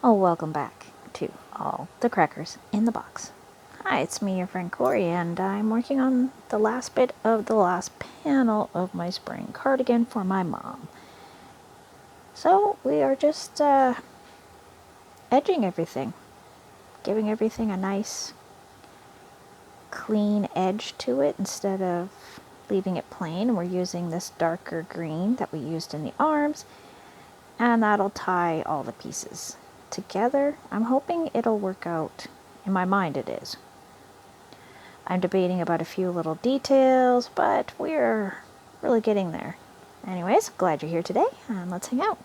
Oh, welcome back to All the Crackers in the Box. Hi, it's me, your friend Corey, and I'm working on the last bit of the last panel of my spring cardigan for my mom. So we are just edging everything, giving everything a nice clean edge to it instead of leaving it plain. We're using this darker green that we used in the arms, and that'll tie all the pieces together. I'm hoping it'll work out. In my mind it is. I'm debating about a few little details, but we're really getting there. Anyways, glad you're here today, and let's hang out.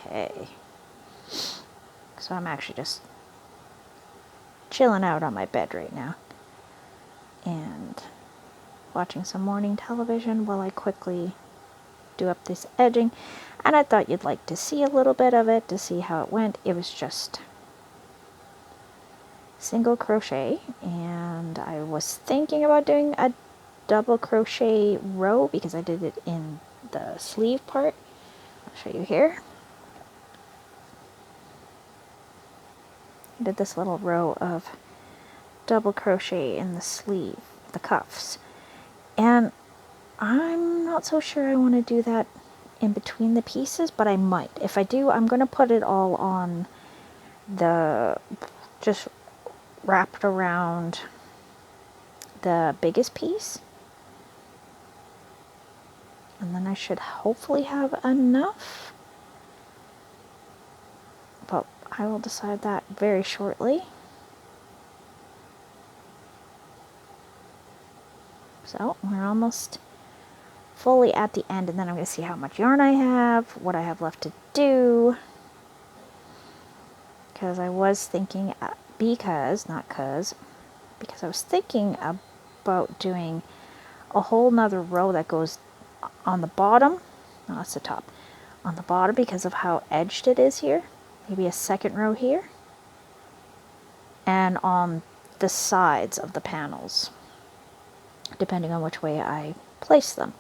Okay. So I'm actually just chilling out on my bed right now and watching some morning television while I quickly do up this edging. And I thought you'd like to see a little bit of it, to see how it went. It was just single crochet, and I was thinking about doing a double crochet row because I did it in the sleeve part. I'll show you here. I did this little row of double crochet in the sleeve, the cuffs, and I'm not so sure I want to do that in between the pieces, but I might. If I do, I'm going to put it all on the, just wrapped around the biggest piece, and then I should hopefully have enough, but I will decide that very shortly. So we're almost fully at the end, and then I'm going to see how much yarn I have, what I have left to do, because I was thinking, because I was thinking about doing a whole nother row that goes on the bottom, no, that's the top, on the bottom because of how edged it is here, maybe a second row here, and on the sides of the panels, depending on which way I place them.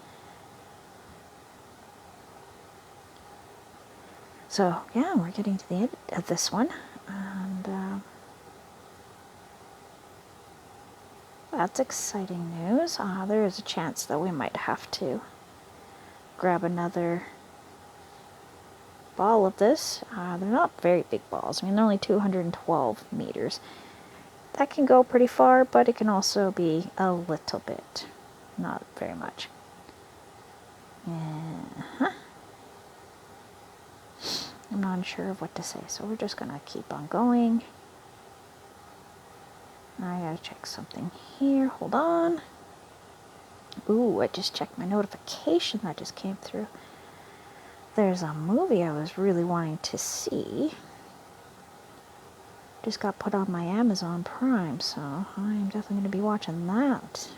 So yeah, we're getting to the end of this one, and that's exciting news. There is a chance that we might have to grab another ball of this. They're not very big balls. I mean, they're only 212 meters. That can go pretty far, but it can also be a little bit, not very much. I'm not sure of what to say, so we're just gonna keep on going. I gotta check something here. Hold on. Ooh, I just checked my notification that just came through. There's a movie I was really wanting to see. Just got put on my Amazon Prime, so I'm definitely going to be watching that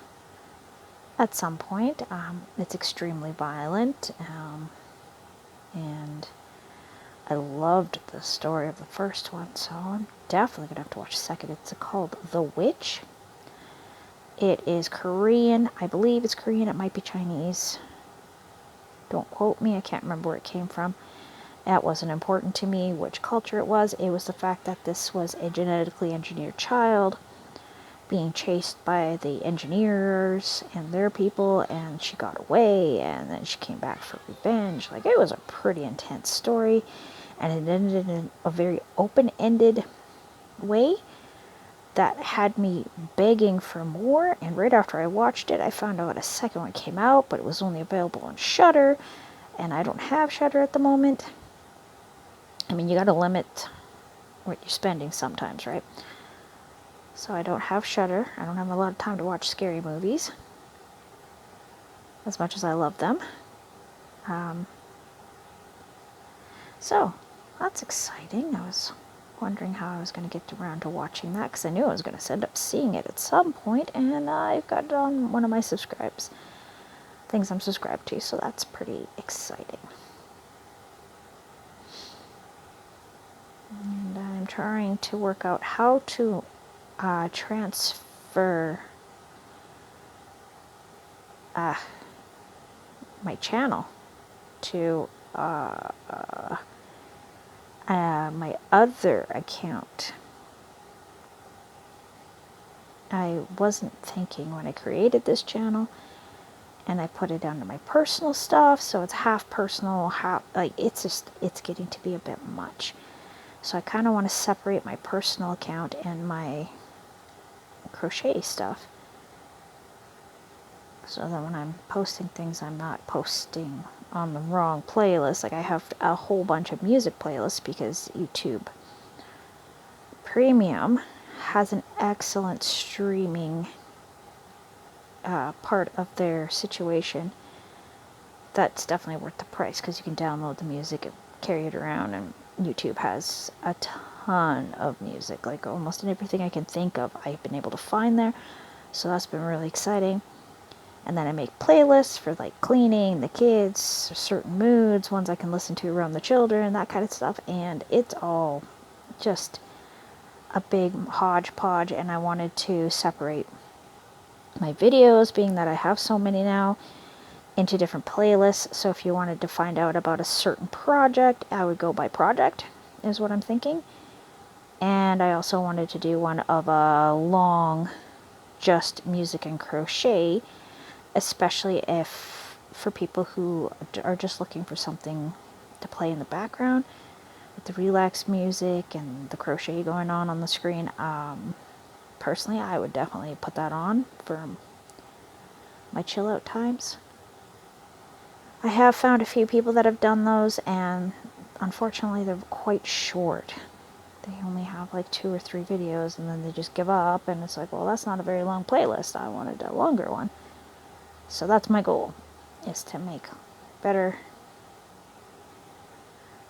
at some point. It's extremely violent, and I loved the story of the first one, so I'm definitely going to have to watch the second. It's called The Witch. It is Korean. I believe it's Korean. It might be Chinese. Don't quote me. I can't remember where it came from. That wasn't important to me, which culture it was. It was the fact that this was a genetically engineered child being chased by the engineers and their people, and she got away, and then she came back for revenge. Like, it was a pretty intense story, and it ended in a very open-ended way that had me begging for more. And right after I watched it, I found out a second one came out, but it was only available on Shudder, and I don't have Shudder at the moment. I mean, you gotta limit what you're spending sometimes, right? So I don't have Shudder. I don't have a lot of time to watch scary movies, as much as I love them. So that's exciting. I was wondering how I was going to get around to watching that because I knew I was going to end up seeing it at some point, and I've got it on one of my things I'm subscribed to, so that's pretty exciting. And I'm trying to work out how to transfer my channel to my other account. I wasn't thinking when I created this channel, and I put it under my personal stuff, so it's half personal, half, like, it's getting to be a bit much. So I kind of want to separate my personal account and my crochet stuff, so that when I'm posting things, I'm not posting on the wrong playlist. Like, I have a whole bunch of music playlists because YouTube Premium has an excellent streaming part of their situation that's definitely worth the price, because you can download the music and carry it around, and YouTube has a ton of music, like almost everything I can think of I've been able to find there, so that's been really exciting. And then I make playlists for like cleaning, the kids, certain moods, ones I can listen to around the children, that kind of stuff, and it's all just a big hodgepodge. And I wanted to separate my videos, being that I have so many now, into different playlists. So if you wanted to find out about a certain project, I would go by project, is what I'm thinking. And I also wanted to do one of a long just music and crochet, especially if for people who are just looking for something to play in the background with the relaxed music and the crochet going on the screen. Personally, I would definitely put that on for my chill out times. I have found a few people that have done those, and unfortunately they're quite short. They only have like 2 or 3 videos, and then they just give up, and it's like, well, that's not a very long playlist. I wanted a longer one. So that's my goal, is to make better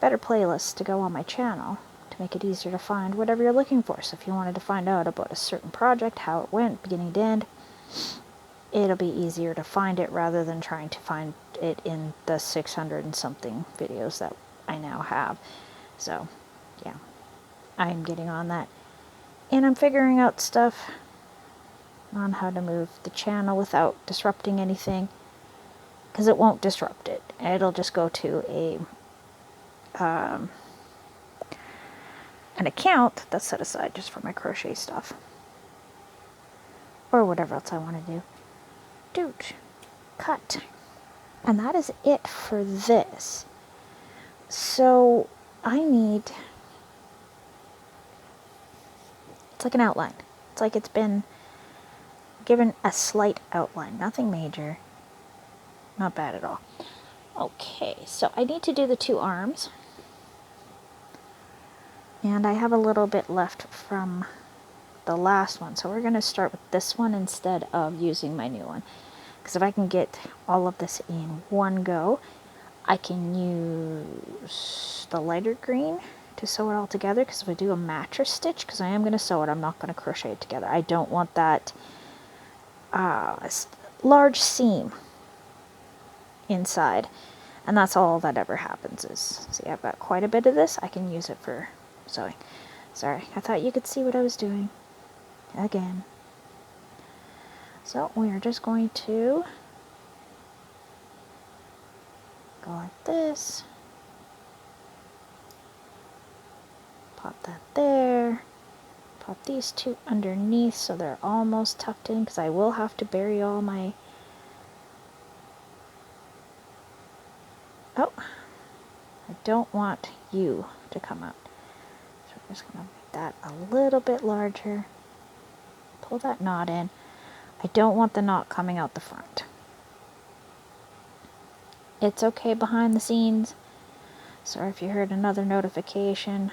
playlists to go on my channel, to make it easier to find whatever you're looking for. So if you wanted to find out about a certain project, how it went, beginning to end, it'll be easier to find it rather than trying to find it in the 600 and something videos that I now have. So, yeah, I'm getting on that. And I'm figuring out stuff on how to move the channel without disrupting anything, because it won't disrupt it. It'll just go to an account that's set aside just for my crochet stuff, or whatever else I want to do. Dude, cut. And that is it for this. So I need, it's like an outline. It's like it's been given a slight outline, nothing major, not bad at all. Okay, so I need to do the 2 arms, and I have a little bit left from the last one, so we're going to start with this one instead of using my new one, because if I can get all of this in one go, I can use the lighter green to sew it all together, because if I do a mattress stitch, because I am going to sew it, I'm not going to crochet it together. I don't want that large seam inside, and that's all that ever happens. Is, see, I've got quite a bit of this. I can use it for sewing. Sorry, I thought you could see what I was doing again. So we are just going to go like this, pop that there, pop these 2 underneath so they're almost tucked in, because I will have to bury all my, oh, I don't want you to come out. So we're just going to make that a little bit larger, pull that knot in. I don't want the knot coming out the front. It's okay behind the scenes. Sorry if you heard another notification.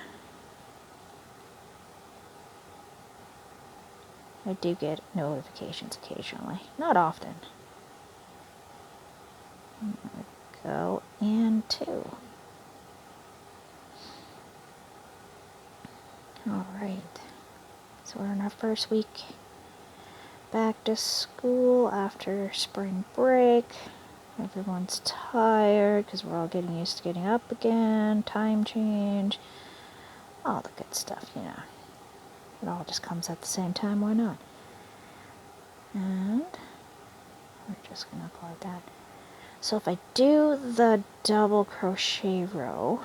I do get notifications occasionally, not often. There we go. fun too. Alright, so we're in our first week back to school after spring break. Everyone's tired because we're all getting used to getting up again, time change, all the good stuff, you know. It all just comes at the same time, why not? And we're just going to apply that. So if I do the double crochet row,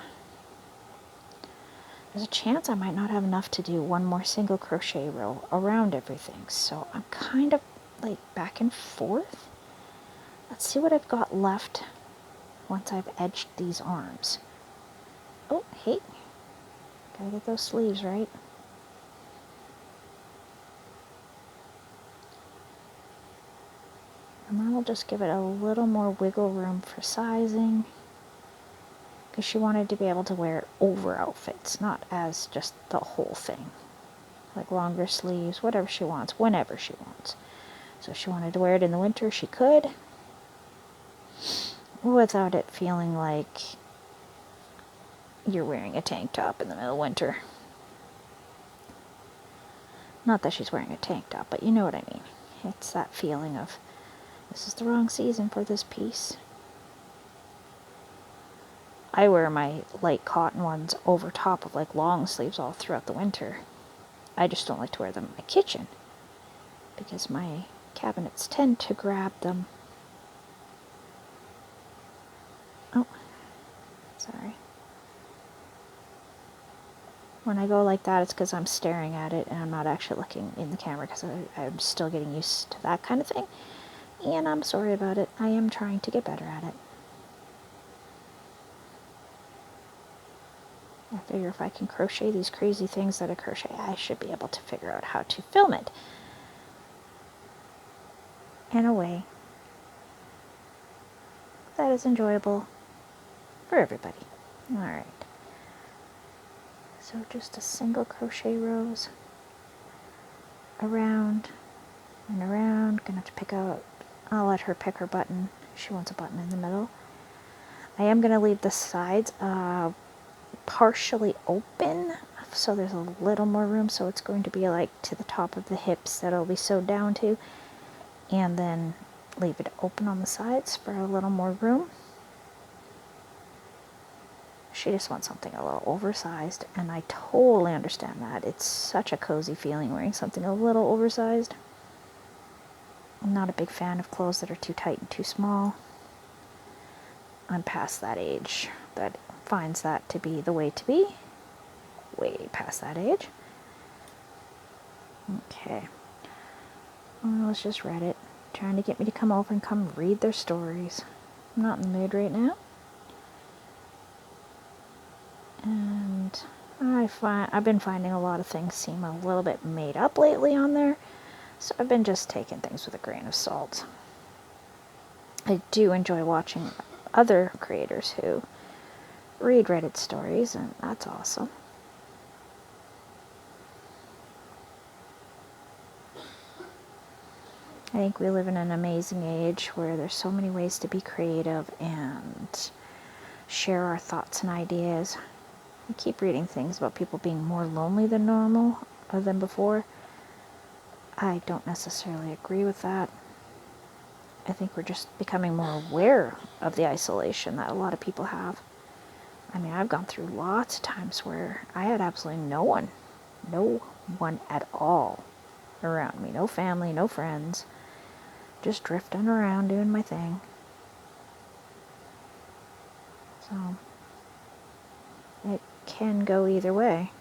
there's a chance I might not have enough to do one more single crochet row around everything. So I'm kind of like back and forth. Let's see what I've got left once I've edged these arms. Oh, hey, gotta get those sleeves right. And then we'll just give it a little more wiggle room for sizing, because she wanted to be able to wear it over outfits, not as just the whole thing. Like longer sleeves, whatever she wants, whenever she wants. So if she wanted to wear it in the winter, she could, without it feeling like you're wearing a tank top in the middle of winter. Not that she's wearing a tank top, but you know what I mean. It's that feeling of, this is the wrong season for this piece. I wear my light cotton ones over top of like long sleeves all throughout the winter. I just don't like to wear them in my kitchen because my cabinets tend to grab them. Oh, sorry. When I go like that, it's because I'm staring at it and I'm not actually looking in the camera, because I'm still getting used to that kind of thing. And I'm sorry about it. I am trying to get better at it. I figure if I can crochet these crazy things that I crochet, I should be able to figure out how to film it in a way that is enjoyable for everybody. Alright. So just a single crochet rows around and around. Gonna have to pick out, I'll let her pick her button. She wants a button in the middle. I am gonna leave the sides partially open, so there's a little more room, so it's going to be like to the top of the hips that it'll be sewed down to, and then leave it open on the sides for a little more room. She just wants something a little oversized, and I totally understand that. It's such a cozy feeling wearing something a little oversized. I'm not a big fan of clothes that are too tight and too small. I'm past that age that finds that to be the way to be. Way past that age. Okay. Well, let's just read it. Trying to get me to come over and come read their stories. I'm not in the mood right now. And I've been finding a lot of things seem a little bit made up lately on there. So I've been just taking things with a grain of salt. I do enjoy watching other creators who read Reddit stories, and that's awesome. I think we live in an amazing age where there's so many ways to be creative and share our thoughts and ideas. I keep reading things about people being more lonely than normal or than before. I don't necessarily agree with that. I think we're just becoming more aware of the isolation that a lot of people have. I mean, I've gone through lots of times where I had absolutely no one at all around me. No family, no friends. Just drifting around doing my thing. So, it can go either way.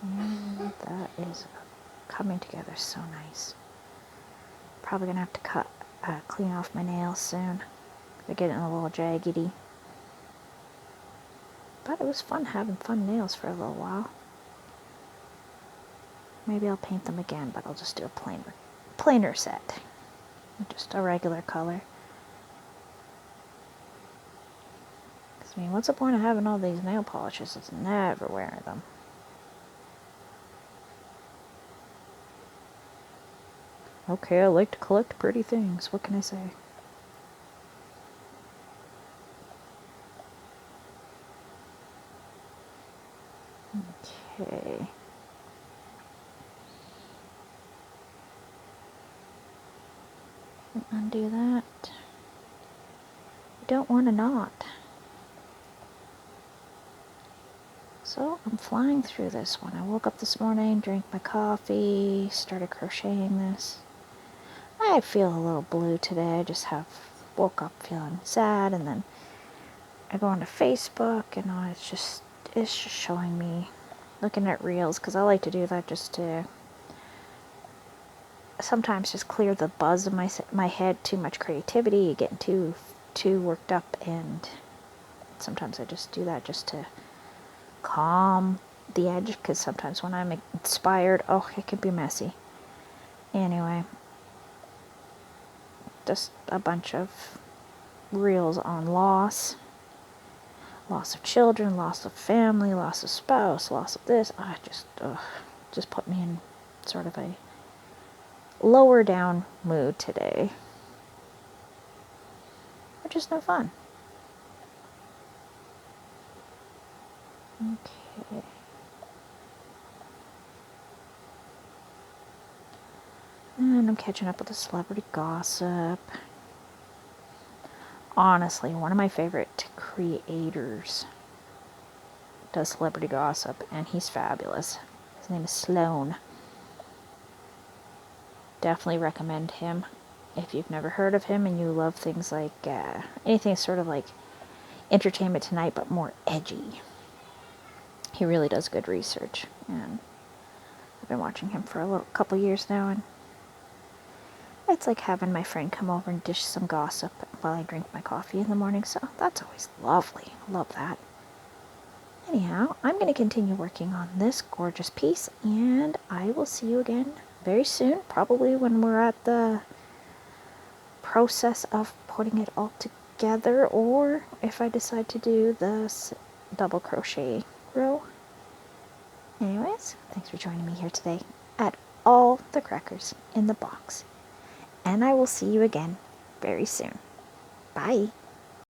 And that is coming together so nice. Probably gonna have to clean off my nails soon. They're getting a little jaggedy. But it was fun having fun nails for a little while. Maybe I'll paint them again, but I'll just do a plainer set. Just a regular color. I mean, what's the point of having all these nail polishes? It's never wearing them. Okay, I like to collect pretty things. What can I say? Okay. Undo that. You don't want to knot. So I'm flying through this one. I woke up this morning, drank my coffee, started crocheting this. I feel a little blue today. I just woke up feeling sad, and then I go onto Facebook, and it's just showing me looking at reels, because I like to do that just to sometimes just clear the buzz in my head. Too much creativity, getting too worked up, and sometimes I just do that just to calm the edge, because sometimes when I'm inspired, oh, it can be messy. Anyway, just a bunch of reels on loss of children, loss of family, loss of spouse, loss of this. Just put me in sort of a lower down mood today, which is no fun. Okay. And I'm catching up with the celebrity gossip. Honestly, one of my favorite creators does celebrity gossip, and he's fabulous. His name is Sloan. Definitely recommend him if you've never heard of him and you love things like anything sort of like Entertainment Tonight but more edgy. He really does good research, and I've been watching him for a couple years now, and it's like having my friend come over and dish some gossip while I drink my coffee in the morning, so that's always lovely. Love that. Anyhow, I'm going to continue working on this gorgeous piece, and I will see you again very soon, probably when we're at the process of putting it all together, or if I decide to do this double crochet row. Anyways, thanks for joining me here today at All the Crackers in the Box, and I will see you again very soon. Bye.